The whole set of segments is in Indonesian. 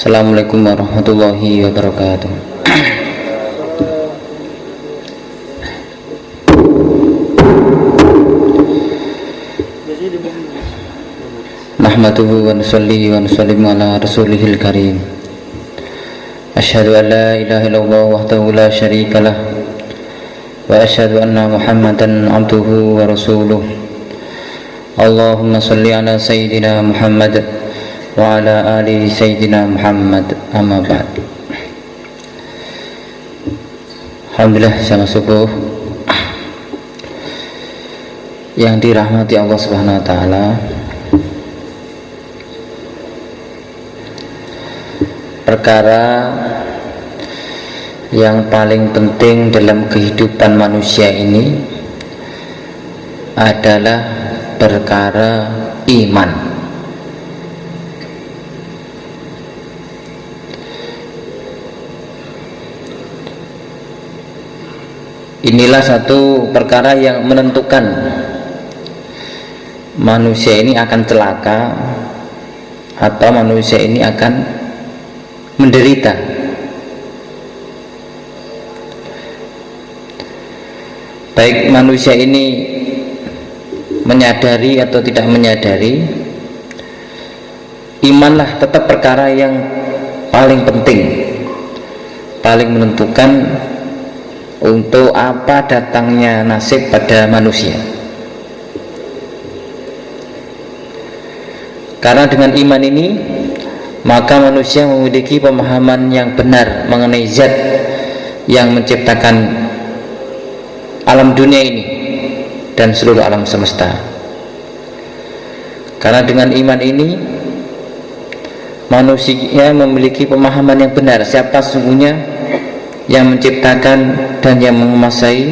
Assalamualaikum warahmatullahi wabarakatuh. Nahmaduhu wa nusalli wa nusallimu ala rasulihil karim. Asyhadu an la ilaha illallah wahdahu la syarika lah wa asyhadu anna Muhammadan abduhu wa rasuluh. Allahumma salli ala sayyidina Muhammad wa ala ali sayyidina Muhammad, amma ba'd. Alhamdulillah, sama subuh yang dirahmati Allah Subhanahu wa taala. Perkara yang paling penting dalam kehidupan manusia ini adalah perkara iman. Inilah satu perkara yang menentukan manusia ini akan celaka atau manusia ini akan menderita. Baik manusia ini menyadari atau tidak menyadari, imanlah tetap perkara yang paling penting, paling menentukan untuk apa datangnya nasib pada manusia. Karena dengan iman ini maka manusia memiliki pemahaman yang benar mengenai zat yang menciptakan alam dunia ini dan seluruh alam semesta. Karena dengan iman ini manusia memiliki pemahaman yang benar siapa sesungguhnya yang menciptakan dan yang menguasai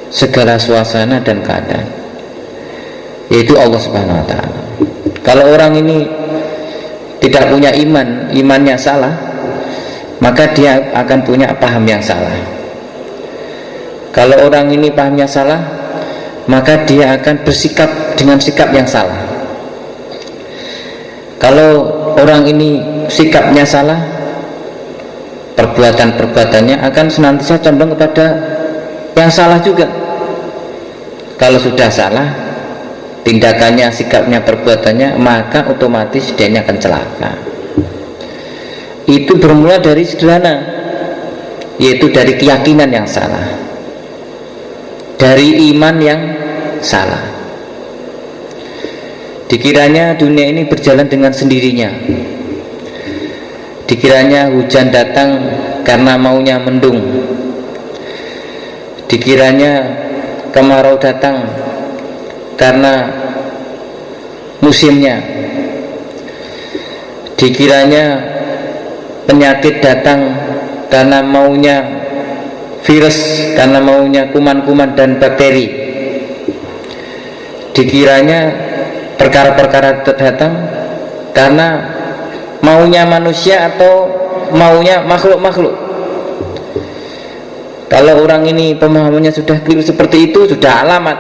segala suasana dan keadaan, yaitu Allah Subhanahu wa taala. Kalau orang ini tidak punya iman, imannya salah, maka dia akan punya paham yang salah. Kalau orang ini pahamnya salah, maka dia akan bersikap dengan sikap yang salah. Kalau orang ini sikapnya salah, perbuatan-perbuatannya akan senantiasa condong kepada yang salah juga. Kalau sudah salah tindakannya, sikapnya, perbuatannya, maka otomatis dia akan celaka. Itu bermula dari sederhana, yaitu dari keyakinan yang salah, dari iman yang salah. Dikiranya dunia ini berjalan dengan sendirinya, dikiranya hujan datang karena maunya mendung, dikiranya kemarau datang karena musimnya, dikiranya penyakit datang karena maunya virus, karena maunya kuman-kuman dan bakteri, dikiranya perkara-perkara datang karena maunya manusia atau maunya makhluk-makhluk. Kalau orang ini pemahamannya sudah keliru seperti itu, sudah alamat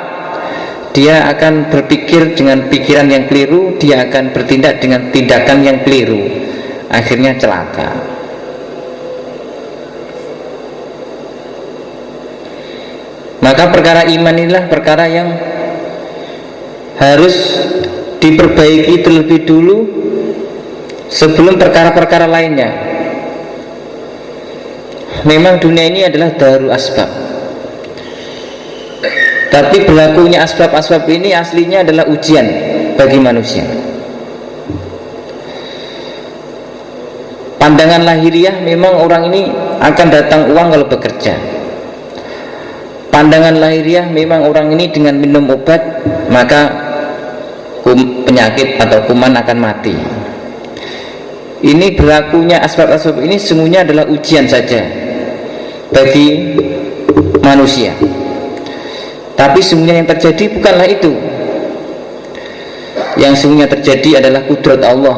dia akan berpikir dengan pikiran yang keliru, dia akan bertindak dengan tindakan yang keliru, akhirnya celaka. Maka perkara iman inilah perkara yang harus diperbaiki terlebih dulu sebelum perkara-perkara lainnya. Memang dunia ini adalah darul asbab, tapi berlakunya asbab-asbab ini aslinya adalah ujian bagi manusia. Pandangan lahiriah memang orang ini akan datang uang kalau bekerja. Pandangan lahiriah memang orang ini dengan minum obat maka penyakit atau kuman akan mati. Ini berlakunya asbab-asbab ini semuanya adalah ujian saja bagi manusia. Tapi semuanya yang terjadi bukanlah itu. Yang semuanya terjadi adalah kudrat Allah,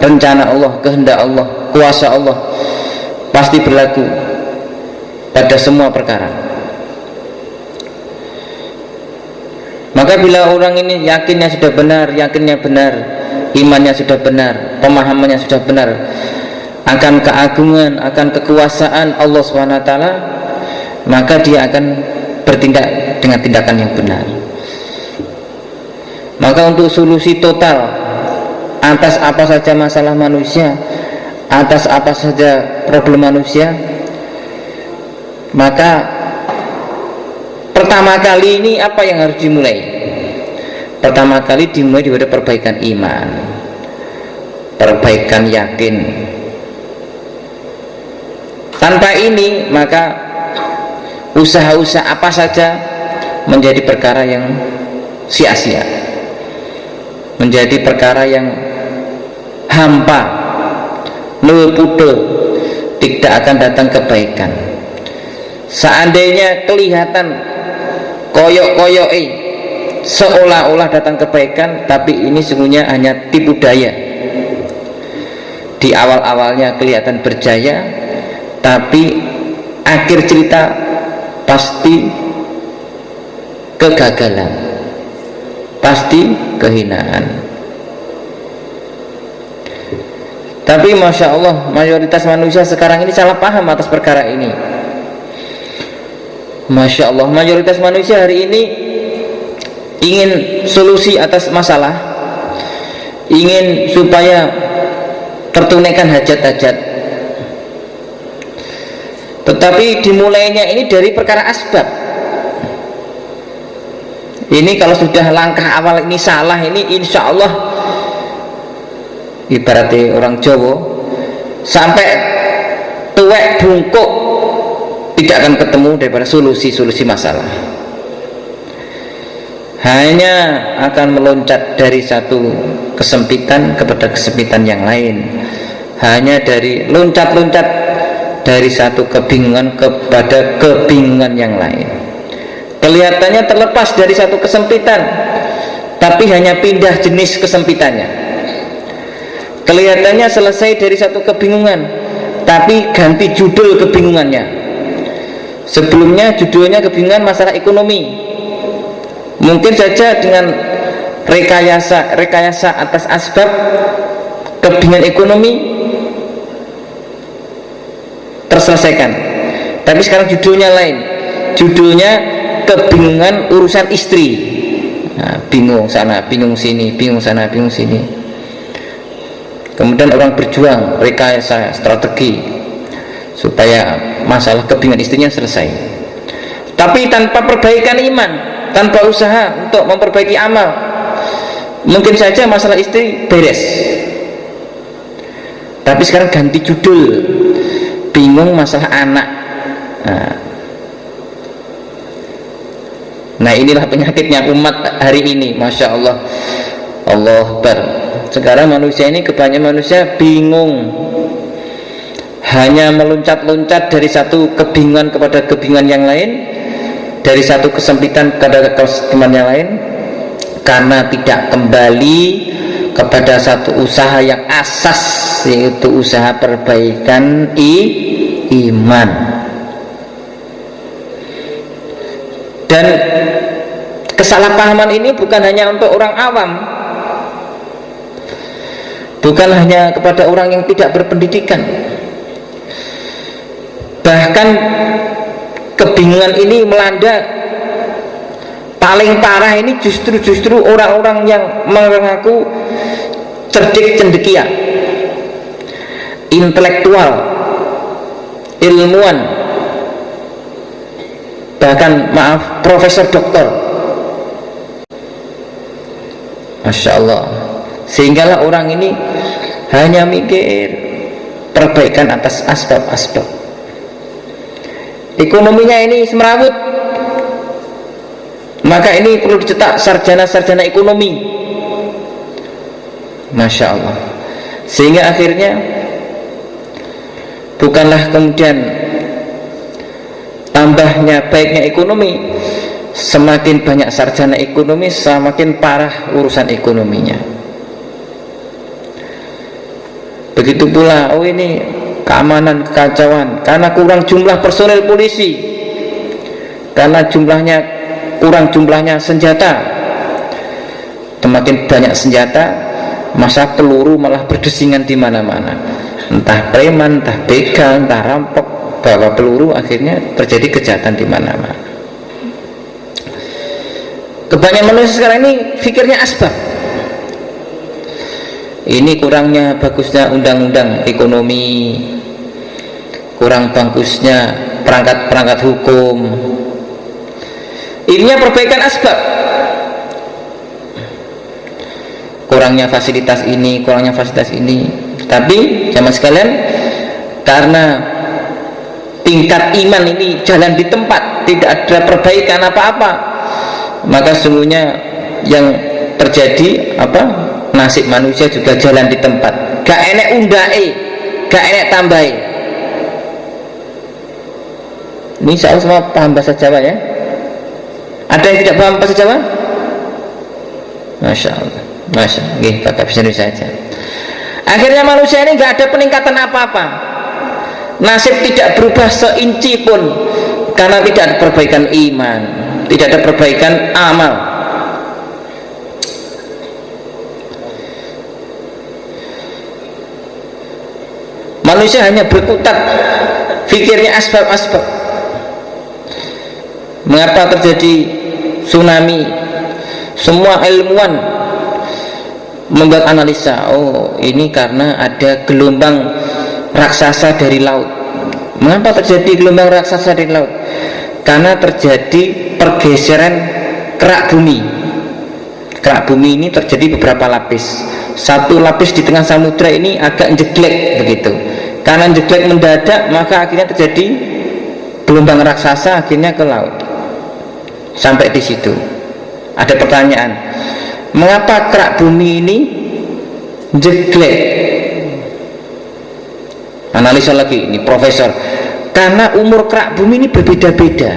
rencana Allah, kehendak Allah, kuasa Allah pasti berlaku pada semua perkara. Maka bila orang ini yakinnya sudah benar, yakinnya benar, imannya sudah benar, pemahamannya sudah benar, akan keagungan, akan kekuasaan Allah SWT, maka dia akan bertindak dengan tindakan yang benar. Maka untuk solusi total atas apa saja masalah manusia, atas apa saja problem manusia, maka pertama kali ini apa yang harus dimulai? Pertama kali dimulai dari perbaikan iman, perbaikan yakin. Tanpa ini maka usaha-usaha apa saja menjadi perkara yang sia-sia, menjadi perkara yang hampa, lepude, tidak akan datang kebaikan. Seandainya kelihatan koyok-koyok seolah-olah datang kebaikan, tapi ini sebenarnya hanya tipu daya. Di awal-awalnya kelihatan berjaya, tapi akhir cerita pasti kegagalan, pasti kehinaan. Tapi Masya Allah, mayoritas manusia sekarang ini salah paham atas perkara ini. Masya Allah, mayoritas manusia hari ini ingin solusi atas masalah, ingin supaya tertunaikan hajat-hajat. Tetapi dimulainya ini dari perkara asbab. Ini kalau sudah langkah awal ini salah, ini insya Allah ibaratnya orang Jawa sampai tuwek bungkuk tidak akan ketemu daripada solusi-solusi masalah. Hanya akan meloncat dari satu kesempitan kepada kesempitan yang lain, hanya dari loncat-loncat dari satu kebingungan kepada kebingungan yang lain. Kelihatannya terlepas dari satu kesempitan, tapi hanya pindah jenis kesempitannya. Kelihatannya selesai dari satu kebingungan, tapi ganti judul kebingungannya. Sebelumnya judulnya kebingungan masalah ekonomi, mungkin saja dengan rekayasa atas asbab kebingungan ekonomi terselesaikan. Tapi sekarang judulnya lain, judulnya kebingungan urusan istri. Nah, bingung sana, bingung sini, bingung sana, bingung sini. Kemudian orang berjuang rekayasa strategi supaya masalah kebingungan istrinya selesai, tapi tanpa perbaikan iman, tanpa usaha untuk memperbaiki amal, mungkin saja masalah istri beres. Tapi sekarang ganti judul, bingung masalah anak. Nah inilah penyakitnya umat hari ini. Masya Allah, Allah Akbar. Sekarang manusia ini, kebanyakan manusia bingung, hanya meloncat-loncat dari satu kebingungan kepada kebingungan yang lain, dari satu kesempitan kepada kesempitan yang lain, karena tidak kembali kepada satu usaha yang asas, yaitu usaha perbaikan iman. Dan kesalahpahaman ini bukan hanya untuk orang awam, bukan hanya kepada orang yang tidak berpendidikan. Bahkan kebingungan ini melanda paling parah ini justru orang-orang yang mengaku cerdik cendekia, intelektual, ilmuwan, bahkan maaf profesor doktor. Masya Allah. Sehinggalah orang ini hanya mikir perbaikan atas asbab-asbab. Ekonominya ini semerawut, maka ini perlu dicetak sarjana-sarjana ekonomi. Masya Allah. Sehingga akhirnya bukanlah kemudian tambahnya baiknya ekonomi, semakin banyak sarjana ekonomi semakin parah urusan ekonominya. Begitu pula, oh ini keamanan, kekacauan karena kurang jumlah personel polisi, karena kurang jumlahnya senjata. Semakin banyak senjata, masa peluru malah berdesingan di mana-mana. entah preman, entah begal, entah rampok, bawa peluru, akhirnya terjadi kejahatan di mana-mana. Kebanyakan manusia sekarang ini pikirnya asbab. Ini kurangnya bagusnya undang-undang ekonomi, kurang bagusnya perangkat-perangkat hukum. Ininya perbaikan asbab. Kurangnya fasilitas ini, kurangnya fasilitas ini. Tapi jamaah sekalian, karena tingkat iman ini jalan di tempat, tidak ada perbaikan apa-apa, maka sesungguhnya yang terjadi nasib manusia juga jalan di tempat. Gak enek undai, gak enek tambahi. Ini saya semua paham bahasa Jawa ya. Ada yang tidak paham bahasa Jawa? Masya Allah, Masya Allah, pakai bahasa Indonesia saja. Akhirnya manusia ini nggak ada peningkatan apa-apa, nasib tidak berubah seinci pun, karena tidak ada perbaikan iman, tidak ada perbaikan amal. Manusia hanya berkutat fikirnya asbab-asbab. Mengapa terjadi tsunami? Semua ilmuwan membuat analisa, oh ini karena ada gelombang raksasa dari laut. Mengapa terjadi gelombang raksasa dari laut? Karena terjadi pergeseran kerak bumi. Kerak bumi ini terjadi beberapa lapis. Satu lapis di tengah samudra ini agak jeglek begitu. Karena jeglek mendadak, maka akhirnya terjadi gelombang raksasa, akhirnya ke laut. Sampai di situ ada pertanyaan, mengapa kerak bumi ini jeglek? Analisa lagi ini profesor, karena umur kerak bumi ini berbeda-beda.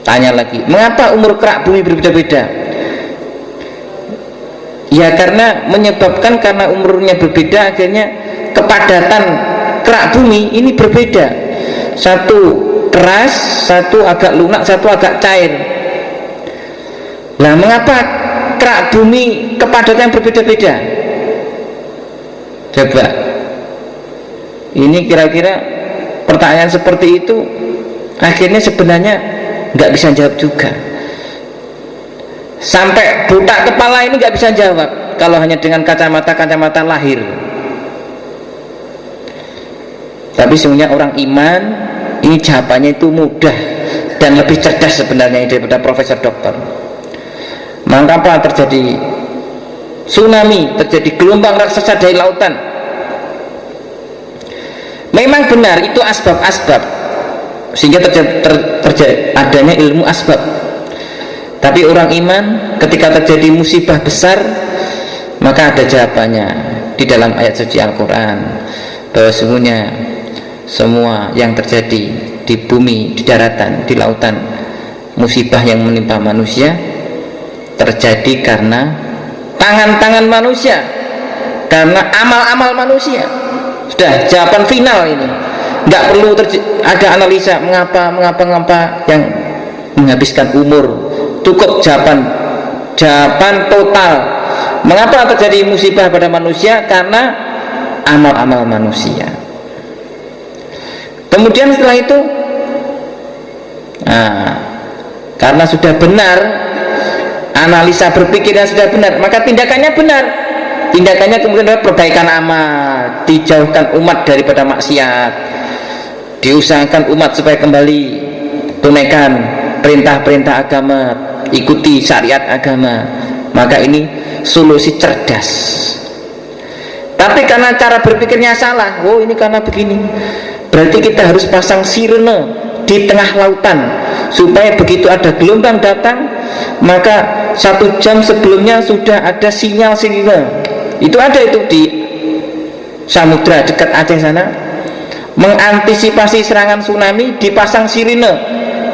Tanya lagi, mengapa umur kerak bumi berbeda-beda? Ya karena menyebabkan karena umurnya berbeda, akhirnya kepadatan kerak bumi ini berbeda. Satu keras, satu agak lunak, satu agak cair. Nah, mengapa kerak bumi kepadatan berbeda-beda? Coba. Ini kira-kira pertanyaan seperti itu akhirnya sebenarnya nggak bisa jawab juga. Sampai buta kepala ini nggak bisa jawab kalau hanya dengan kacamata lahir. Tapi sebenarnya orang iman ini jawabannya itu mudah dan lebih cerdas sebenarnya daripada profesor doktor. Mengapa terjadi tsunami, terjadi gelombang raksasa dari lautan? Memang benar itu asbab-asbab, sehingga terjadi adanya ilmu asbab. Tapi orang iman ketika terjadi musibah besar, maka ada jawabannya di dalam ayat suci Al-Quran, bahwa sesungguhnya semua yang terjadi di bumi, di daratan, di lautan, musibah yang menimpa manusia terjadi karena tangan-tangan manusia, karena amal-amal manusia. Sudah jawaban final ini, nggak perlu ada analisa mengapa yang menghabiskan umur. Cukup jawaban total. Mengapa terjadi musibah pada manusia? Karena amal-amal manusia. Kemudian setelah itu, karena sudah benar, analisa berpikirnya sudah benar, maka tindakannya benar. Tindakannya kemudian adalah perbaikan amal, dijauhkan umat daripada maksiat, diusahakan umat supaya kembali tunaikan perintah-perintah agama, ikuti syariat agama. Maka ini solusi cerdas. Tapi karena cara berpikirnya salah, oh ini karena begini, berarti kita harus pasang sirene di tengah lautan supaya begitu ada gelombang datang, maka 1 jam sebelumnya sudah ada sinyal sirene. Itu ada itu di samudra dekat Aceh sana, mengantisipasi serangan tsunami, dipasang sirene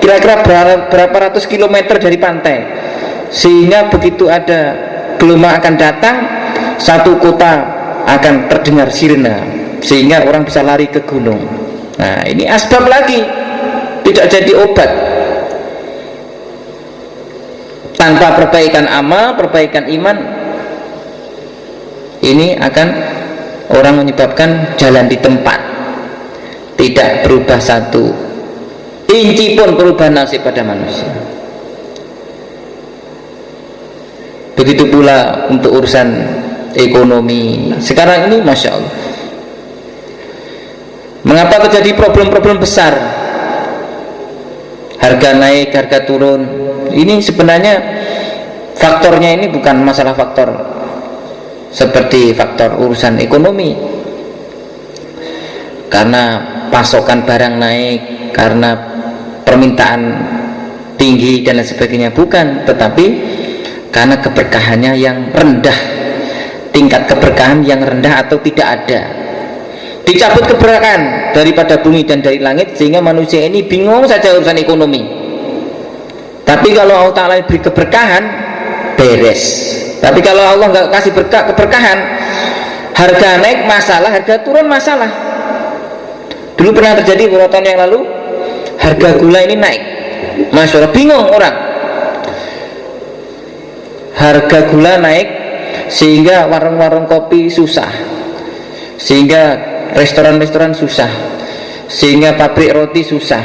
kira-kira berapa ratus kilometer dari pantai, sehingga begitu ada gelombang akan datang, satu kota akan terdengar sirene, sehingga orang bisa lari ke gunung. Nah ini asbab lagi, tidak jadi obat. Tanpa perbaikan amal, perbaikan iman, ini akan orang menyebabkan jalan di tempat, tidak berubah satu inci pun perubahan nasib pada manusia. Begitu pula untuk urusan ekonomi sekarang ini, Masya Allah. Mengapa terjadi problem-problem besar, harga naik, harga turun? Ini sebenarnya faktornya ini bukan masalah faktor seperti faktor urusan ekonomi, karena pasokan barang naik, karena permintaan tinggi dan lain sebagainya, bukan, tetapi karena keberkahannya yang rendah, tingkat keberkahan yang rendah atau tidak ada. Dicabut keberkahan daripada bumi dan dari langit, sehingga manusia ini bingung saja urusan ekonomi. Tapi kalau Allah Ta'ala beri keberkahan, beres. Tapi kalau Allah nggak kasih keberkahan, harga naik masalah, harga turun masalah. Dulu pernah terjadi beberapa tahun yang lalu, harga gula ini naik, Masya Allah, bingung orang. Harga gula naik sehingga warung-warung kopi susah, sehingga restoran-restoran susah, sehingga pabrik roti susah,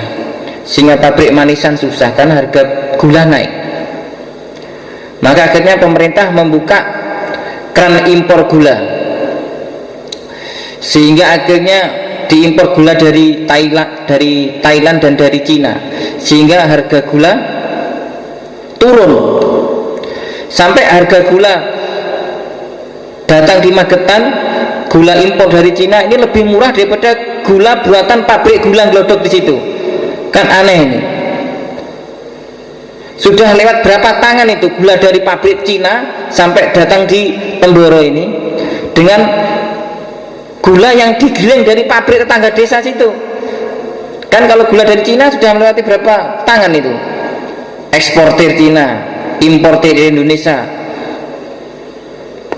sehingga pabrik manisan susah, karena harga gula naik. Maka akhirnya pemerintah membuka keran impor gula, sehingga akhirnya diimpor gula dari Thailand dan dari Cina, sehingga harga gula turun. Sampai harga gula datang di Magetan, gula impor dari Cina ini lebih murah daripada gula buatan pabrik gula Glodok di situ. Kan aneh ini. Sudah lewat berapa tangan itu gula dari pabrik Cina sampai datang di Temboro ini, dengan gula yang digiling dari pabrik tetangga desa situ. Kan kalau gula dari Cina sudah melewati berapa tangan itu, eksportir Cina, importir Indonesia,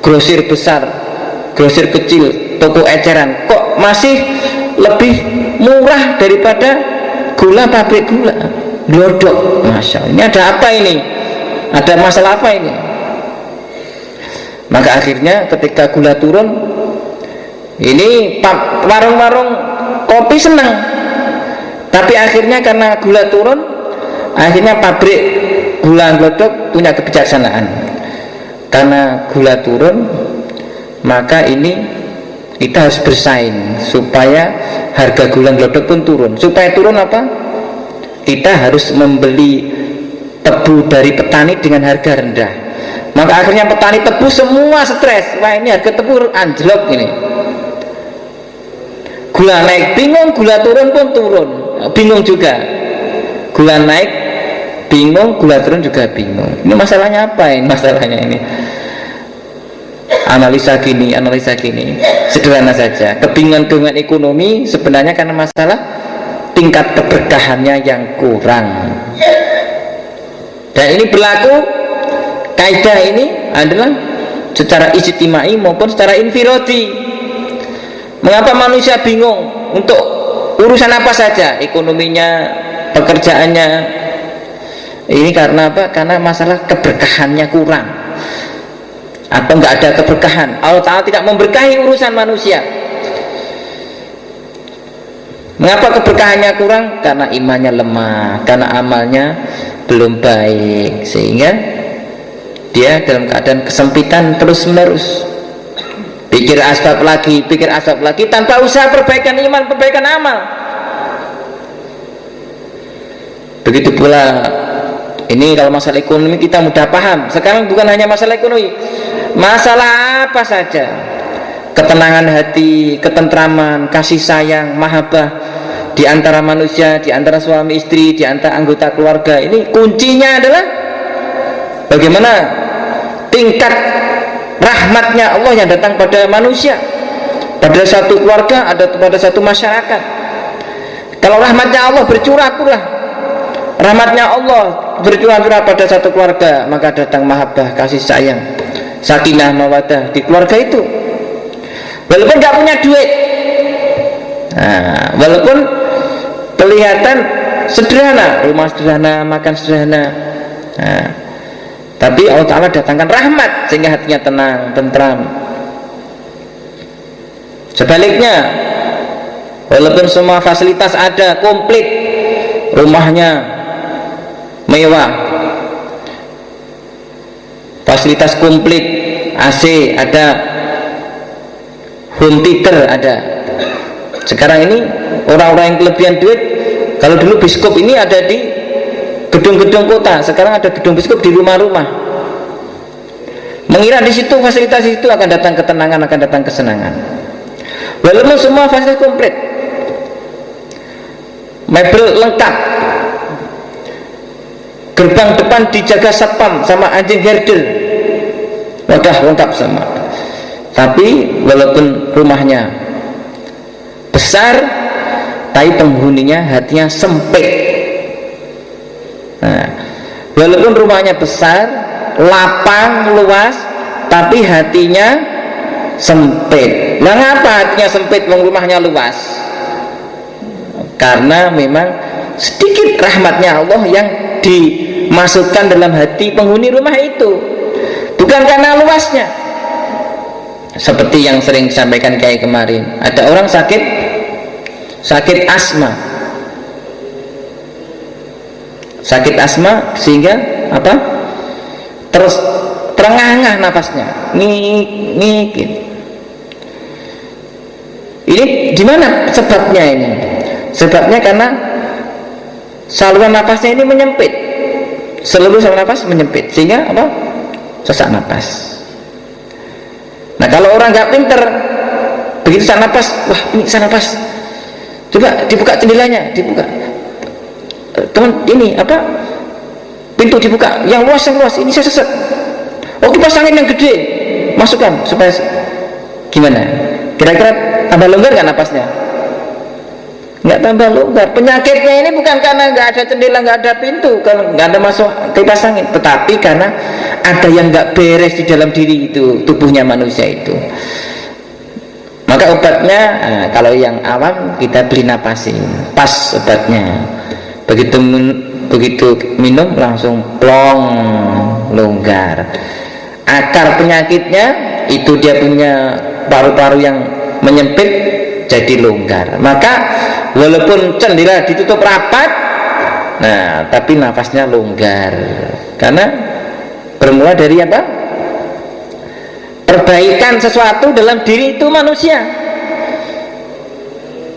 grosir besar, grosir kecil, toko eceran, kok masih lebih murah daripada gula pabrik gula Glodok. Masya Allah, ini ada apa ini? Ada masalah apa ini? Maka akhirnya ketika gula turun, ini warung-warung kopi senang. Tapi akhirnya karena gula turun, akhirnya pabrik gula Glodok punya kebijaksanaan. Karena gula turun, maka ini kita harus bersaing supaya harga gula Glodok pun turun. Supaya turun apa? Kita harus membeli tebu dari petani dengan harga rendah. Maka akhirnya petani tebu semua stres. Wah, ini harga tebu anjlok ini. Gula naik bingung, gula turun pun turun, bingung juga. Gula naik bingung, gula turun juga bingung. Ini masalahnya apa ini? Masalahnya ini analisa gini, sederhana saja. Kebingungan ekonomi sebenarnya karena masalah tingkat keberkahannya yang kurang. Dan ini berlaku, kaidah ini adalah secara ijtimai maupun secara infiradi. Mengapa manusia bingung untuk urusan apa saja, ekonominya, pekerjaannya? Ini karena apa? Karena masalah keberkahannya kurang, atau nggak ada keberkahan. Allah Ta'ala tidak memberkahi urusan manusia. Mengapa keberkahannya kurang? Karena imannya lemah, karena amalnya belum baik, sehingga dia dalam keadaan kesempitan terus menerus, pikir asbab lagi tanpa usaha perbaikan iman, perbaikan amal. Begitu pula ini kalau masalah ekonomi kita mudah paham. Sekarang bukan hanya masalah ekonomi, masalah apa saja, ketenangan hati, ketentraman, kasih sayang, mahabbah di antara manusia, di antara suami istri, di antara anggota keluarga. Ini kuncinya adalah bagaimana tingkat rahmatnya Allah yang datang pada manusia, pada satu keluarga, ada pada satu masyarakat. Kalau rahmatnya Allah bercurah-curah, rahmatnya Allah bercurah-curah pada satu keluarga, maka datang mahabbah, kasih sayang, sakinah, mawaddah di keluarga itu. Walaupun nggak punya duit, nah, walaupun kelihatan sederhana, rumah sederhana, makan sederhana, nah, tapi Allah Ta'ala datangkan rahmat sehingga hatinya tenang, tentram. Sebaliknya, walaupun semua fasilitas ada, komplit, rumahnya mewah, fasilitas komplit, AC ada, home theater ada. Sekarang ini orang-orang yang kelebihan duit, kalau dulu biskop ini ada di gedung-gedung kota, sekarang ada gedung biskop di rumah-rumah. Mengira di situ fasilitas itu akan datang ketenangan, akan datang kesenangan. Walaupun semua fasilitas komplit, mebel lengkap, gerbang depan dijaga satpam sama anjing herder, udah lengkap sama. Tapi walaupun rumahnya besar, tapi penghuninya hatinya sempit. Nah, walaupun rumahnya besar, lapang, luas, tapi hatinya sempit. Nah, ngapa hatinya sempit, rumahnya luas? Karena memang sedikit rahmatnya Allah yang dimasukkan dalam hati penghuni rumah itu, bukan karena luasnya. Seperti yang sering disampaikan kayak kemarin, ada orang sakit asma, sehingga apa? Terus terengah-engah nafasnya, ngikit. Ini gimana sebabnya ini? Sebabnya karena saluran nafasnya ini menyempit, seluruh saluran nafas menyempit, sehingga apa? Sesak nafas. Nah, kalau orang nggak pinter, begitu sesak nafas, wah ini sesak nafas, coba dibuka jendelanya, dibuka, teman ini apa? Pintu dibuka, yang luas, ini saya sesak. Oh, kipas angin yang gede, masukkan supaya gimana? Kira-kira tambah longgar nggak napasnya? Nggak tambah longgar. Penyakitnya ini bukan karena nggak ada jendela, nggak ada pintu, kalau nggak ada masuk kipas angin, tetapi karena ada yang nggak beres di dalam diri itu, tubuhnya manusia itu. Maka obatnya, kalau yang awam kita beli napasin, pas obatnya. Begitu minum langsung plong, longgar. Akar penyakitnya itu dia punya paru-paru yang menyempit jadi longgar. Maka walaupun jendela ditutup rapat, nah tapi nafasnya longgar, karena bermula dari apa? Perbaikan sesuatu dalam diri itu manusia.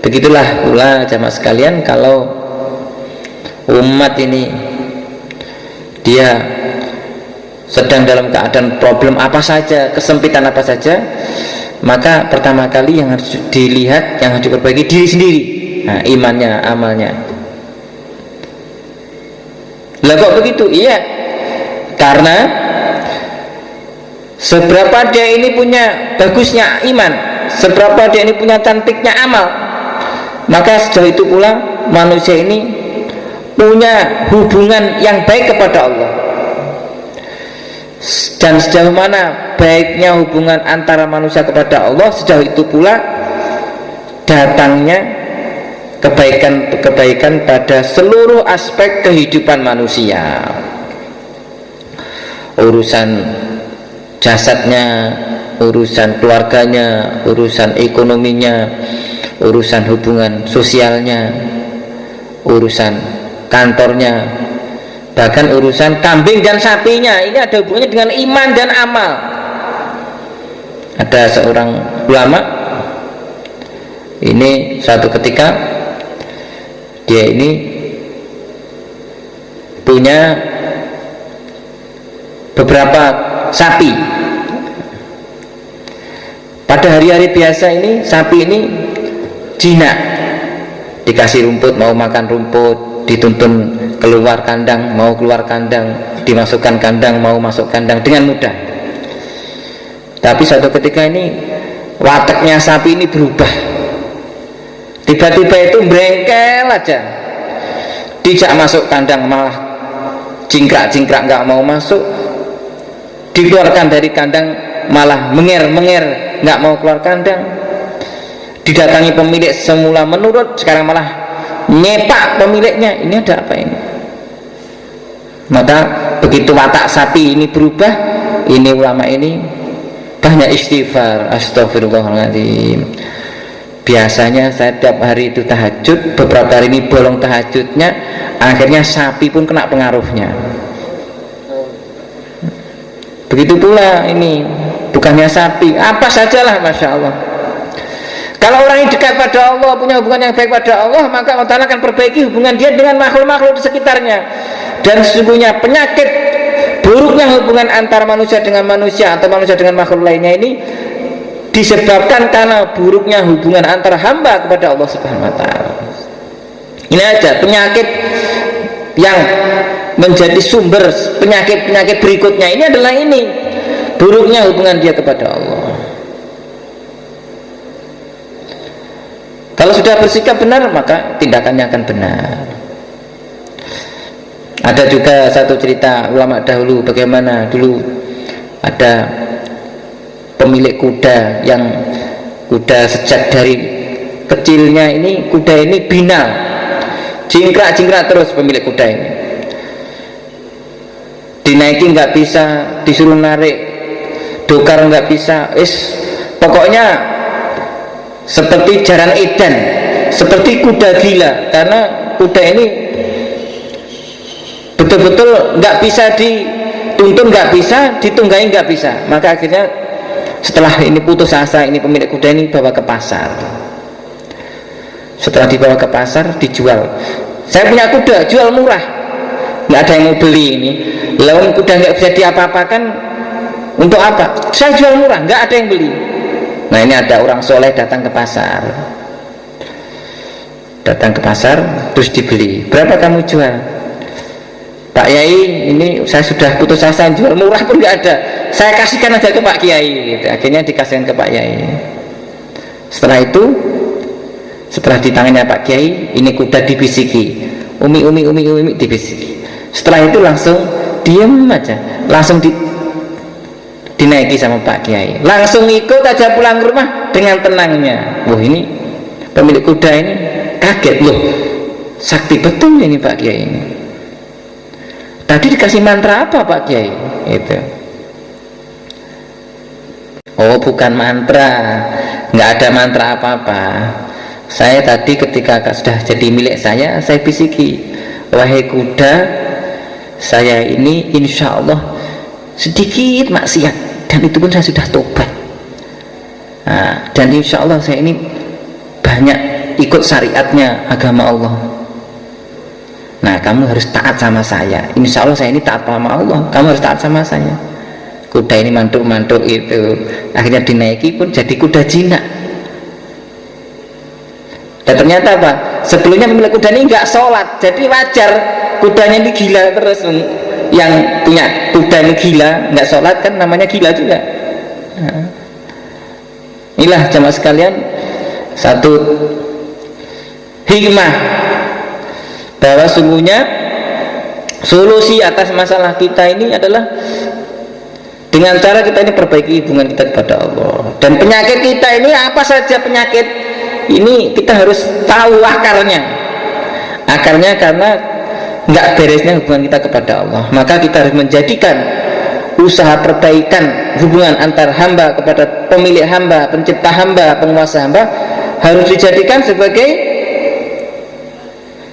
Begitulah pula jamaah sekalian, kalau umat ini dia sedang dalam keadaan problem apa saja, kesempitan apa saja, maka pertama kali yang harus dilihat, yang harus diperbaiki diri sendiri. Nah, imannya, amalnya. Lah kok begitu? Iya, karena seberapa dia ini punya bagusnya iman, seberapa dia ini punya cantiknya amal, maka sejauh itu pula manusia ini punya hubungan yang baik kepada Allah. Dan sejauh mana baiknya hubungan antara manusia kepada Allah, sejauh itu pula datangnya kebaikan-kebaikan pada seluruh aspek kehidupan manusia. Urusan jasadnya, urusan keluarganya, urusan ekonominya, urusan hubungan sosialnya, urusan kantornya, bahkan urusan kambing dan sapinya, ini ada hubungannya dengan iman dan amal. Ada seorang ulama, ini suatu ketika dia ini punya beberapa sapi. Pada hari-hari biasa ini sapi ini jinak, dikasih rumput mau makan rumput, dituntun keluar kandang mau keluar kandang, dimasukkan kandang mau masuk kandang dengan mudah. Tapi suatu ketika ini wataknya sapi ini berubah, tiba-tiba itu brengkel aja, dijak masuk kandang malah jingkrak-jingkrak nggak mau masuk, dikeluarkan dari kandang malah menger-menger nggak mau keluar kandang, didatangi pemilik semula menurut, sekarang malah nyepak pemiliknya. Ini ada apa ini? Maka begitu watak sapi ini berubah, ini ulama ini banyak istighfar, astagfirullahaladzim, Biasanya saya tiap hari itu tahajud, beberapa hari ini bolong tahajudnya, akhirnya sapi pun kena pengaruhnya. Begitu pula ini, bukannya sapi, apa sajalah, Masya Allah. Kalau orang yang dekat pada Allah, punya hubungan yang baik pada Allah, maka Allah Ta'ala akan perbaiki hubungan dia dengan makhluk-makhluk di sekitarnya. Dan sesungguhnya penyakit buruknya hubungan antara manusia dengan manusia atau manusia dengan makhluk lainnya ini disebabkan karena buruknya hubungan antara hamba kepada Allah Subhanahu wa Ta'ala. Ini aja penyakit yang menjadi sumber penyakit-penyakit berikutnya ini adalah ini, buruknya hubungan dia kepada Allah. Kalau sudah bersikap benar, maka tindakannya akan benar. Ada juga satu cerita ulama dahulu, bagaimana dulu ada pemilik kuda yang kuda sejak dari kecilnya ini, kuda ini binal, jingkrak-jingkrak terus pemilik kuda ini. Dinaiki nggak bisa, disuruh narik dokar nggak bisa, pokoknya seperti jaran edan, seperti kuda gila, karena kuda ini betul-betul nggak bisa dituntun, nggak bisa ditunggangi, nggak bisa. Maka akhirnya setelah ini putus asa, ini pemilik kuda ini bawa ke pasar. Setelah dibawa ke pasar, dijual. Saya punya kuda, jual murah, nggak ada yang mau beli ini. Lawan kuda nggak bisa diapa-apakan, untuk apa? Saya jual murah, nggak ada yang beli. Nah, ini ada orang soleh datang ke pasar, terus dibeli. Berapa kamu jual? Pak Yai, ini saya sudah putus asa, jual murah pun nggak ada, saya kasihkan aja ke Pak Kiai gitu. Akhirnya dikasihkan ke Pak Yai. Setelah itu, setelah di tangannya Pak Kiai, ini kuda dibisiki, umi dibisiki. Setelah itu langsung diem aja, langsung dinaiki sama Pak Kiai, langsung ikut aja pulang ke rumah dengan tenangnya. Wah, ini pemilik kuda ini kaget, loh sakti betul ini Pak Kiai ini. Tadi dikasih mantra apa Pak Kiai? Itu. Oh, bukan mantra, nggak ada mantra apa-apa. Saya tadi ketika sudah jadi milik saya bisiki, wahai kuda, saya ini insya Allah sedikit maksiat, dan itu pun saya sudah tobat. Nah, dan insya Allah saya ini banyak ikut syariatnya agama Allah. Nah, kamu harus taat sama saya. Insya Allah saya ini taat sama Allah, kamu harus taat sama saya. Kuda ini mantuk-mantuk itu, akhirnya dinaiki pun jadi kuda jinak. Dan ternyata apa? Sebelumnya pemilik kuda ini nggak sholat, jadi wajar kudanya ini gila terus. Yang punya kuda ini gila, nggak sholat kan namanya gila juga. Nah, inilah jamaah sekalian, satu hikmah bahwa sungguhnya solusi atas masalah kita ini adalah dengan cara kita ini perbaiki hubungan kita kepada Allah. Dan penyakit kita ini apa saja penyakit ini kita harus tahu akarnya karena nggak beresnya hubungan kita kepada Allah. Maka kita harus menjadikan usaha perbaikan hubungan antar hamba kepada pemilik hamba, pencipta hamba, penguasa hamba, harus dijadikan sebagai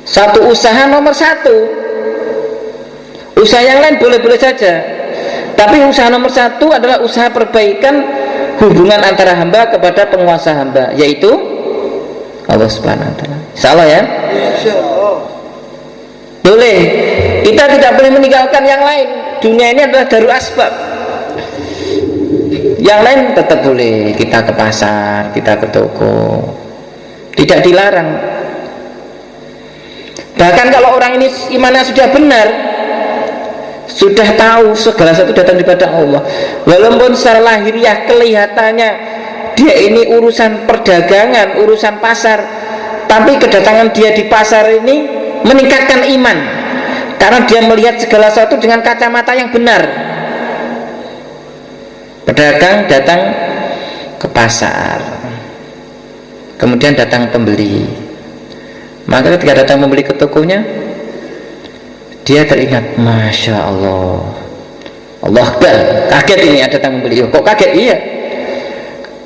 satu usaha nomor satu. Usaha yang lain boleh-boleh saja, tapi usaha nomor satu adalah usaha perbaikan hubungan antara hamba kepada penguasa hamba, yaitu Allah Subhanahu wa Ta'ala. Insyaallah ya. Insyaallah. Boleh, kita tidak boleh meninggalkan yang lain. Dunia ini adalah darul asbab. Yang lain tetap boleh, kita ke pasar, kita ke toko, tidak dilarang. Bahkan kalau orang ini imannya sudah benar, sudah tahu segala sesuatu datang daripada Allah, walaupun secara lahiriah kelihatannya dia ini urusan perdagangan, urusan pasar, tapi kedatangan dia di pasar ini meningkatkan iman, karena dia melihat segala sesuatu dengan kacamata yang benar. Pedagang datang ke pasar, kemudian datang pembeli, maka ketika datang pembeli ke tokonya, dia teringat, Masya Allah, Allah Akbar, kaget ini ada datang pembeli. Kok kaget? Iya,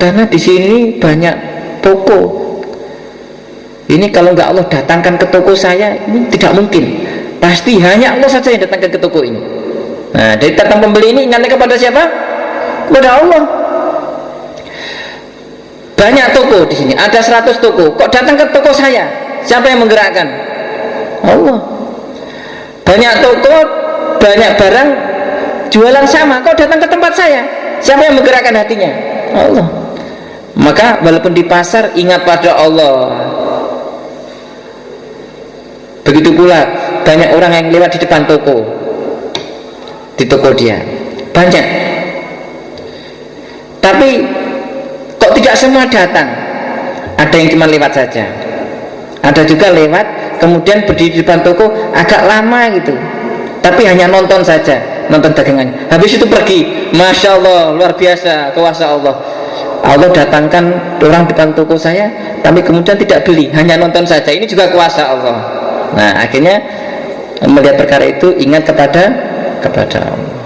karena di sini banyak toko, Ini kalau nggak Allah datangkan ke toko saya, ini tidak mungkin. Pasti hanya Allah saja yang datangkan ke toko ini. Nah, dari datang pembeli ini ingatnya kepada siapa? Kepada Allah. Banyak toko di sini, ada 100 toko. Kok datang ke toko saya? Siapa yang menggerakkan? Allah. Banyak toko, banyak barang jualan sama. Kok datang ke tempat saya? Siapa yang menggerakkan hatinya? Allah. Maka walaupun di pasar ingat pada Allah. Begitu pula banyak orang yang lewat di depan toko, di toko dia banyak, tapi kok tidak semua datang. Ada yang cuma lewat saja, ada juga lewat kemudian berdiri di depan toko agak lama gitu, tapi hanya nonton saja, nonton dagangannya, habis itu pergi. Masya Allah, luar biasa kuasa Allah. Allah datangkan orang depan toko saya, tapi kemudian tidak beli, hanya nonton saja. Ini juga kuasa Allah. Nah, akhirnya melihat perkara itu ingat kepada Allah.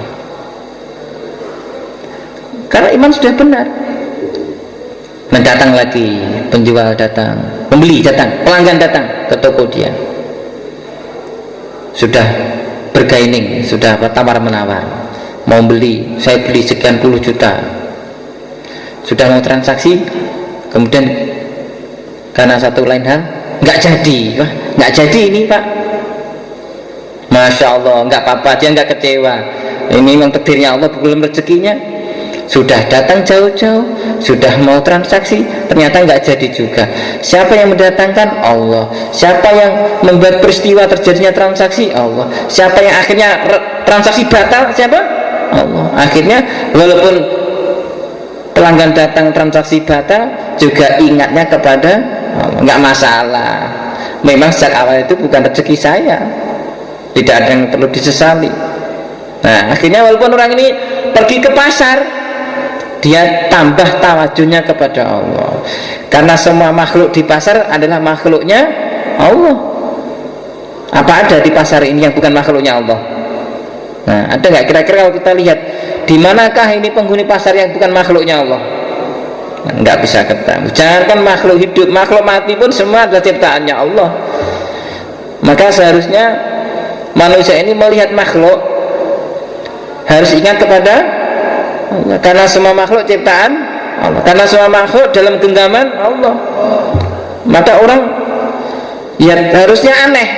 Karena iman sudah benar. Mendatang lagi, penjual datang, pembeli datang, pelanggan datang ke toko dia. Sudah bergaining, sudah tawar menawar. Mau beli, saya beli sekian puluh juta. Sudah mau transaksi, kemudian karena satu lain hal nggak jadi. Wah, nggak jadi ini Pak. Masya Allah, nggak apa-apa, dia nggak kecewa. Ini memang takdirnya Allah, belum rezekinya. Sudah datang jauh-jauh, sudah mau transaksi, ternyata nggak jadi juga. Siapa yang mendatangkan? Allah. Siapa yang membuat peristiwa terjadinya transaksi? Allah. Siapa yang akhirnya transaksi batal? Siapa? Allah. Akhirnya walaupun pelanggan datang transaksi batal, juga ingatnya kepada Allah. Nggak masalah. Memang sejak awal itu bukan rezeki saya, tidak ada yang perlu disesali. Nah, akhirnya walaupun orang ini pergi ke pasar, dia tambah tawajunya kepada Allah, karena semua makhluk di pasar adalah makhluknya Allah. Apa ada di pasar ini yang bukan makhluknya Allah? Nah, ada nggak kira-kira kalau kita lihat di manakah ini penghuni pasar yang bukan makhluknya Allah? Nggak bisa ketemu. Jangankan makhluk hidup, makhluk mati pun semua adalah ciptaannya Allah. Maka seharusnya manusia ini melihat makhluk harus ingat kepada Allah, karena semua makhluk ciptaan Allah, karena semua makhluk dalam genggaman Allah. Maka orang ya harusnya aneh,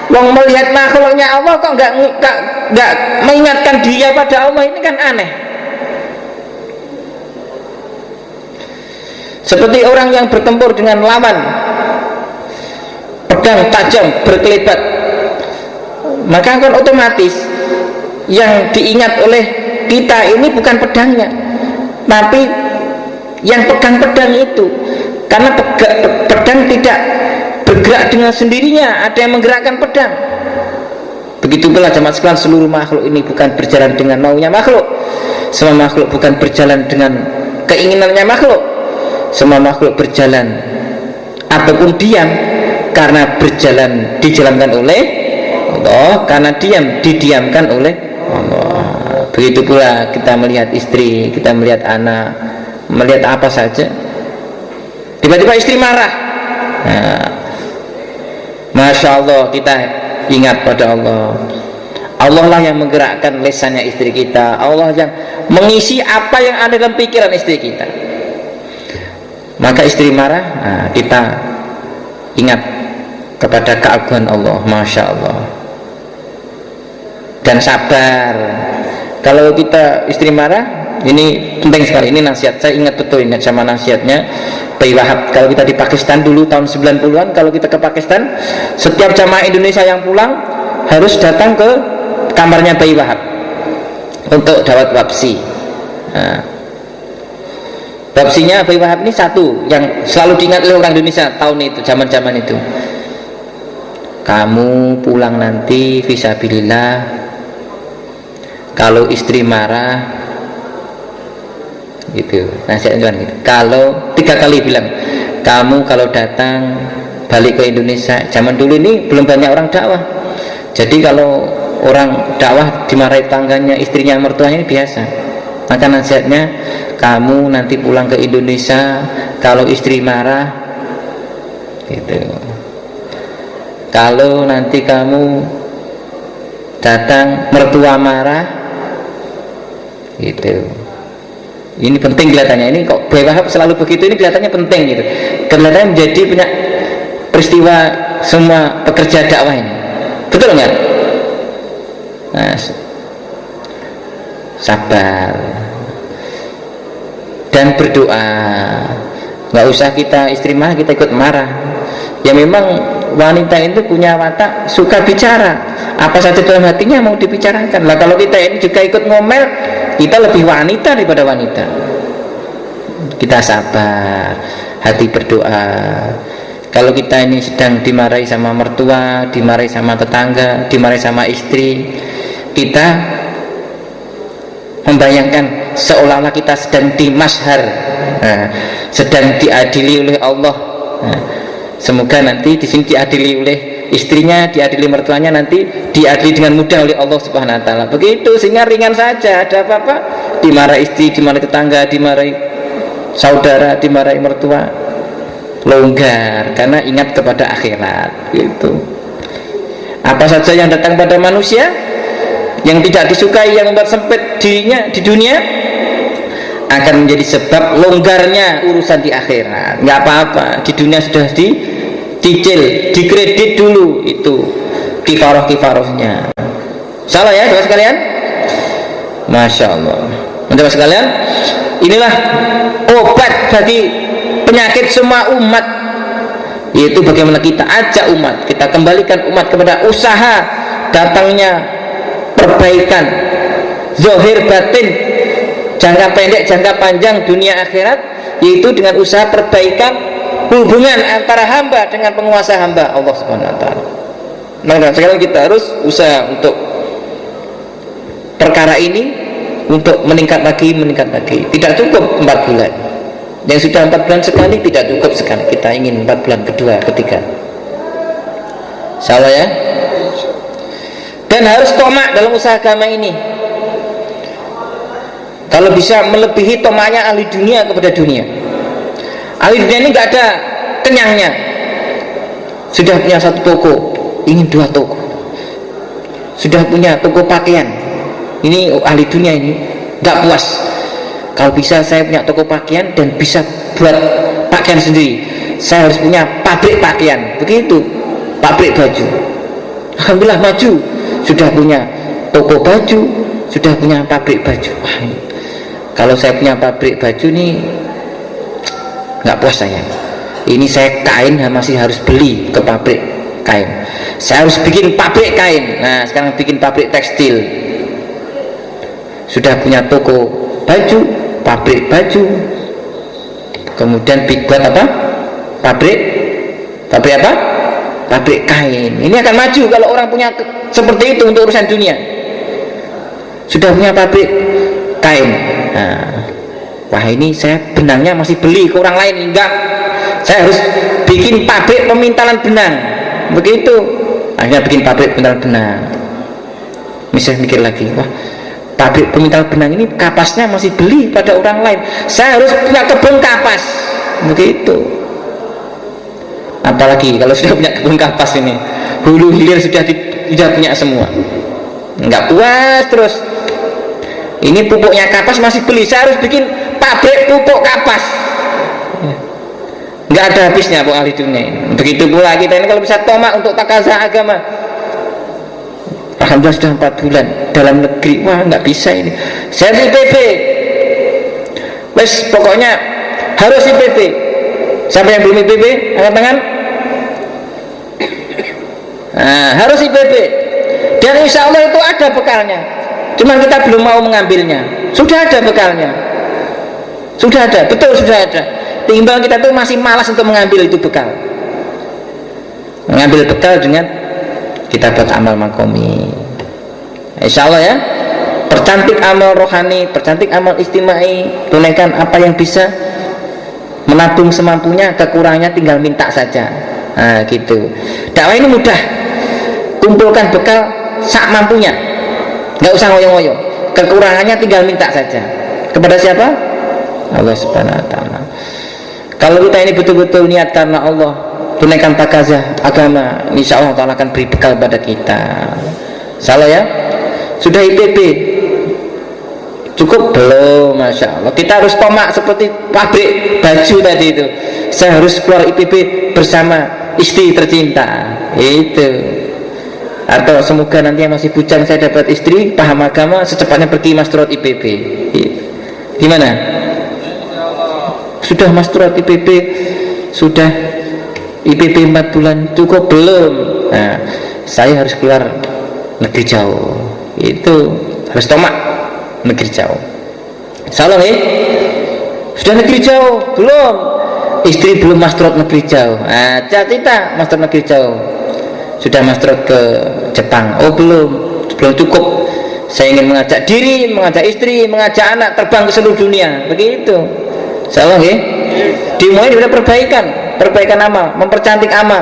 wong melihat makhluknya Allah kok nggak mengingatkan dia pada Allah, ini kan aneh. Seperti orang yang bertempur dengan lawan, pedang tajam berkelebat, maka kan otomatis yang diingat oleh kita ini bukan pedangnya, tapi yang pegang pedang itu. Karena pedang tidak bergerak dengan sendirinya, ada yang menggerakkan pedang. Begitu pula jemaah sekalian, seluruh makhluk ini bukan berjalan dengan maunya makhluk. Semua makhluk bukan berjalan dengan keinginannya makhluk. Semua makhluk berjalan ataupun diam karena berjalan dijalankan oleh Allah, karena diam didiamkan oleh Allah. Begitu pula kita melihat istri, kita melihat anak, melihat apa saja, tiba-tiba istri marah. Nah, Masya Allah, kita ingat pada Allah. Allah lah yang menggerakkan lisannya istri kita, Allah yang mengisi apa yang ada dalam pikiran istri kita. Maka istri marah, nah, kita ingat kepada keagungan Allah, Masya Allah, dan sabar. Kalau kita istri marah, ini penting sekali, ini nasihat, saya ingat betul, ingat sama nasihatnya Bayi Wahab. Kalau kita di Pakistan dulu tahun 90-an, kalau kita ke Pakistan, setiap jamaah Indonesia yang pulang harus datang ke kamarnya Bayi Wahab untuk dawat wabsi. Nah, wabsinya Bayi Wahab ini satu yang selalu diingat oleh orang Indonesia tahun itu, zaman-zaman itu. Kamu pulang nanti fisabilillah, kalau istri marah gitu, nasihatnya gitu. Kalau 3 kali bilang, kamu kalau datang balik ke Indonesia, zaman dulu ini belum banyak orang dakwah, jadi kalau orang dakwah dimarahi tangganya, istrinya, mertuanya, ini biasa. Maka nasihatnya, kamu nanti pulang ke Indonesia, kalau istri marah gitu. Kalau nanti kamu datang mertua marah, gitu, ini penting kelihatannya. Ini kok Buya Wahab selalu begitu, ini kelihatannya penting gitu, kelihatannya menjadi punya peristiwa semua pekerja dakwah ini, betul nggak? Nah, sabar dan berdoa, nggak usah kita istri marah kita ikut marah. Ya memang wanita itu punya watak suka bicara, apa saja dalam hatinya mau dibicarakan lah. Kalau kita ini juga ikut ngomel, kita lebih wanita daripada wanita. Kita sabar, hati berdoa. Kalau kita ini sedang dimarahi sama mertua, dimarahi sama tetangga, dimarahi sama istri, kita membayangkan seolah-olah kita sedang dimashar, sedang diadili oleh Allah. Semoga nanti di sini diadili oleh istrinya, diadili mertuanya, nanti diadili dengan mudah oleh Allah Subhanahu wa taala. Begitu, sehingga ringan saja. Ada apa-apa dimarahi istri, dimarahi tetangga, dimarahi saudara, dimarahi mertua, longgar karena ingat kepada akhirat gitu. Apa saja yang datang pada manusia yang tidak disukai, yang membuat sempit dirinya di dunia, akan menjadi sebab longgarnya urusan di akhirat. Nggak apa-apa, di dunia sudah dicicil, dikredit dulu itu kifaroh-kifarohnya. Salah ya saudara sekalian? Masya Allah. Saudara sekalian, inilah obat bagi penyakit semua umat, yaitu bagaimana kita ajak umat, kita kembalikan umat kepada usaha datangnya perbaikan zahir batin, jangka pendek jangka panjang dunia akhirat, yaitu dengan usaha perbaikan hubungan antara hamba dengan penguasa hamba Allah Subhanahu wa taala. Maka sekarang kita harus usaha untuk perkara ini, untuk meningkat lagi. Tidak cukup 4 bulan, yang sudah 4 bulan sekali tidak cukup sekali, kita ingin 4 bulan kedua, ketiga, salah ya. Dan harus tomak dalam usaha agama ini. Kalau bisa melebihi tomaknya ahli dunia kepada dunia. Ahli dunia ini nggak ada kenyangnya. Sudah punya 1 toko, ingin 2 toko. Sudah punya toko pakaian, ini ahli dunia ini nggak puas. Kalau bisa saya punya toko pakaian dan bisa buat pakaian sendiri, saya harus punya pabrik pakaian, begitu, pabrik baju. Alhamdulillah maju, sudah punya toko baju, sudah punya pabrik baju. Wah, kalau saya punya pabrik baju nih nggak puas saya. Ini saya kain masih harus beli ke pabrik kain. Saya harus bikin pabrik kain. Nah, sekarang bikin pabrik tekstil. Sudah punya toko baju, pabrik baju, kemudian buat apa? Pabrik apa? Pabrik kain. Ini akan maju kalau orang punya seperti itu untuk urusan dunia. Sudah punya pabrik kain. Nah, wah ini saya benangnya masih beli ke orang lain, enggak, saya harus bikin pabrik pemintalan benang, begitu. Akhirnya bikin pabrik pemintalan benang. Misalnya mikir lagi, wah pabrik pemintalan benang ini kapasnya masih beli pada orang lain, saya harus punya kebun kapas, begitu. Apalagi kalau sudah punya kebun kapas ini, hulu hilir sudah punya semua, enggak puas terus. Ini pupuknya kapas masih beli, saya harus bikin pabrik pupuk kapas. Nggak ada habisnya bu ahli dunia ini. Begitu pula kita ini kalau bisa tomak untuk takaza agama. Alhamdulillah sudah 4 bulan dalam negeri, wah nggak bisa ini. Saya IPB, wes pokoknya harus IPB. Siapa yang belum IPB? Angkat tangan. Nah, harus IPB. Dan insya Allah itu ada bekalnya. Cuma kita belum mau mengambilnya. Sudah ada bekalnya. Sudah ada, betul sudah ada. Tinggal kita tuh masih malas untuk mengambil itu bekal. Mengambil bekal dengan kita buat amal makomi. Insya Allah ya. Percantik amal rohani, percantik amal istimai, tunaikan apa yang bisa, menabung semampunya, kekurangannya tinggal minta saja. Nah gitu. Dakwah ini mudah. Kumpulkan bekal sak mampunya. Nggak usah ngoyo-ngoyo, kekurangannya tinggal minta saja. Kepada siapa? Allah Subhanahu wa taala. Kalau kita ini betul-betul niat karena Allah, tunaikan takazah agama, insya Allah Ta'ala akan beri bekal pada kita. Salah ya? Sudah IPB cukup belum? Masya Allah, kita harus tomak seperti pabrik baju tadi itu, saya harus keluar IPB bersama istri tercinta itu. Atau semoga nanti yang masih bujang saya dapat istri paham agama, secepatnya pergi masturat IPB. Gimana? Sudah masturat IPB, sudah IPB 4 bulan, cukup belum? Nah, saya harus keluar negeri jauh, itu harus tomak negeri jauh. Salah nih? Sudah negeri jauh belum? Istri belum masturat negeri jauh. Nah, kita masturat negeri jauh. Sudah masturat ke Jepang. Oh belum cukup. Saya ingin mengajak diri, mengajak istri, mengajak anak terbang ke seluruh dunia. Begitu. Salah ya? Dimulai dari perbaikan amal, mempercantik amal.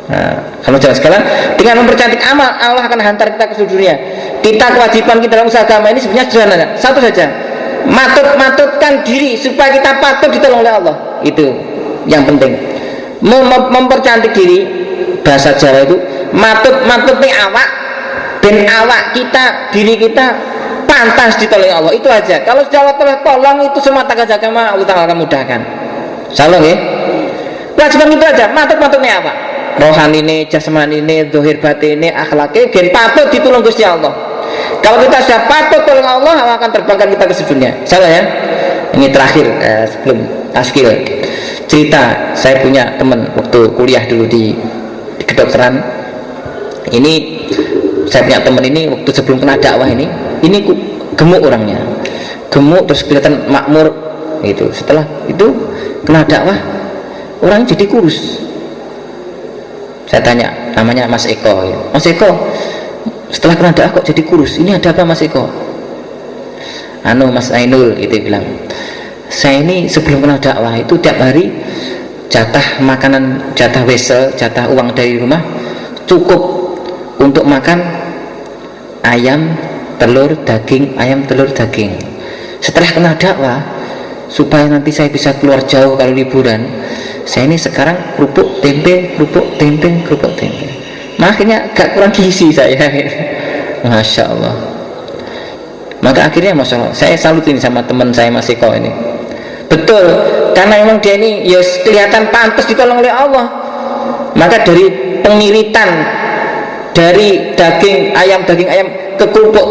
Nah, kalau jangan sekalian, dengan mempercantik amal, Allah akan hantar kita ke seluruh dunia. Kita kewajiban kita dalam usaha agama ini sebenarnya sederhana, satu saja, matutkan diri supaya kita patut ditolong oleh Allah. Itu yang penting. Mempercantik diri, bahasa Jawa itu matut nih awak, ben awak kita, diri kita pantas ditolong Allah. Itu aja. Kalau sudah Allah tolong, itu semua takazah agama Allah Ta'ala akan mudahkan. Salah ya? Kewajiban itu aja, matut nih awak, rohani ini, jasmani ini, zahir batin ini, akhlaknya, gen patut ditolong Gusti Allah. Kalau kita sudah patut tolong Allah, Allah akan terbangkan kita ke sedunia. Salah ya? Ini terakhir sebelum taskil, cerita saya punya teman waktu kuliah dulu di kedokteran. Ini saya punya teman ini waktu sebelum kena dakwah ini gemuk orangnya, gemuk terus kelihatan makmur gitu. Setelah itu kena dakwah orang jadi kurus. Saya tanya, namanya Mas Eko ya. Mas Eko, setelah kena dakwah kok jadi kurus, ini ada apa Mas Eko? Mas Ainul itu bilang, saya ini sebelum kena dakwah itu tiap hari jatah makanan, jatah wesel, jatah uang dari rumah cukup untuk makan ayam, telur, daging, ayam, telur, daging. Setelah kena dakwah, supaya nanti saya bisa keluar jauh kalau liburan, saya ini sekarang kerupuk tempe. Makanya gak kurang gizi saya. Masya Allah. Maka akhirnya Masya Allah, saya salut ini sama teman saya Mas Eko ini. Betul, karena memang dia ini ya kelihatan pantas ditolong oleh Allah. Maka dari pengiritan dari daging ayam ke kerupuk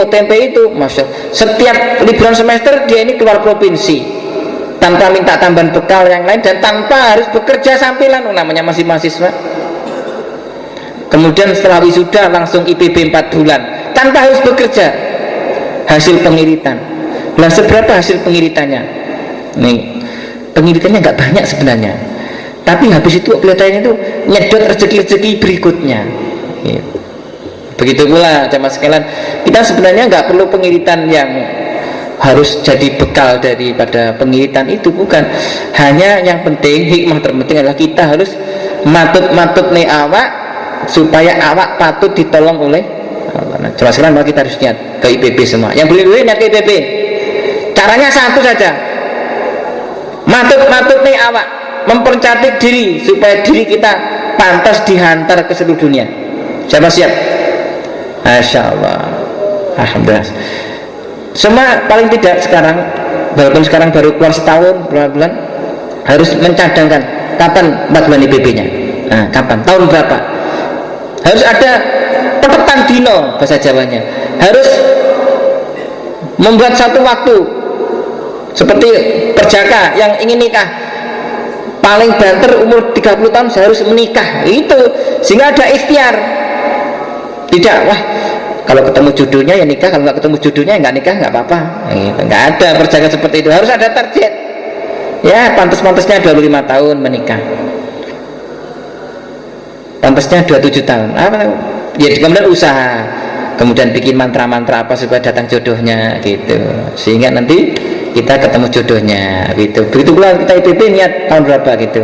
tempe itu, Masya Allah, setiap liburan semester dia ini keluar provinsi tanpa minta tambahan bekal yang lain dan tanpa harus bekerja sambilan, namanya masih mahasiswa. Kemudian setelah wisuda langsung IPB 4 bulan tanpa harus bekerja, hasil pengiritan. Nah, seberapa hasil pengiritannya? Nih, pengiritannya nggak banyak sebenarnya, tapi habis itu kelihatannya itu nyedot rezeki berikutnya. Begitu pula jemaah sekalian, kita sebenarnya nggak perlu pengiritan yang harus jadi bekal daripada pengiritan itu, bukan. Hanya yang penting, hikmah terpenting adalah kita harus matut nih awak supaya awak patut ditolong oleh Allah. Nah, jemaah sekalian, maka kita harus niat ke IPB semua. Yang boleh niat ke IPB. Caranya satu saja, matut nih awak, mempercantik diri supaya diri kita pantas dihantar ke seluruh dunia. Siapa siap? Masya Allah, alhamdulillah. Semua paling tidak sekarang, walaupun sekarang baru keluar setahun berapa bulan, harus mencadangkan kapan 4 bulan IPB-nya. Nah, kapan? Tahun berapa? Harus ada petetan dino bahasa Jawanya. Harus membuat satu waktu, seperti perjaka yang ingin nikah, paling banter umur 30 tahun saya harus menikah, itu sehingga ada ikhtiar. Tidak, wah kalau ketemu jodohnya ya nikah, kalau nggak ketemu jodohnya ya nggak nikah, nggak apa-apa. Nggak ada perjaka seperti itu. Harus ada target. Ya, pantas-pantasnya 25 tahun menikah, pantasnya 27 tahun. Ya kemudian usaha, kemudian bikin mantra-mantra apa supaya datang jodohnya gitu, sehingga nanti kita ketemu jodohnya gitu. Begitu pula kita IPB niat tahun berapa gitu.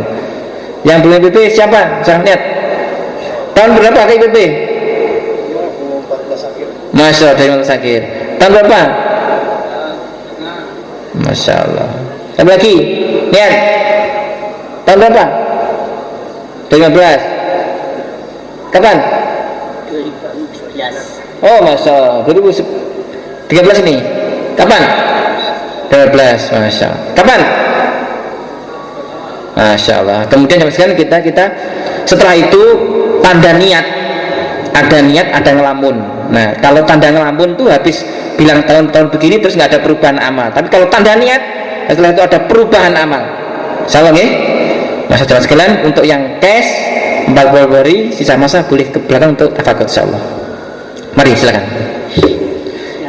Yang belum IPB siapa? Jangan niat. Tahun berapa ke IPB? Masya Allah, dari Malang Sakir. Tahun berapa? Masya Allah. Siapa lagi? Niat. Tahun berapa? 2015. Kapan? 2011. Oh, Masya Allah, 2013 ini. Kapan? 12, Masya Allah. Kapan? Masya Allah. Kemudian sekarang kita setelah itu tanda niat. Ada niat, ada ngelamun. Nah, kalau tanda ngelamun tuh habis bilang tahun-tahun begini terus nggak ada perubahan amal. Tapi kalau tanda niat, setelah itu ada perubahan amal. Insyaallah nggih. Nah, saudara sekalian, untuk yang cash 40 hari sisa masa boleh ke belakang untuk tafakur insyaallah. Mari silakan.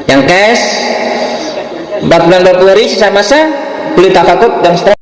Yang cash 4 bulan 40 hari sisa masa boleh tafakur dan setelah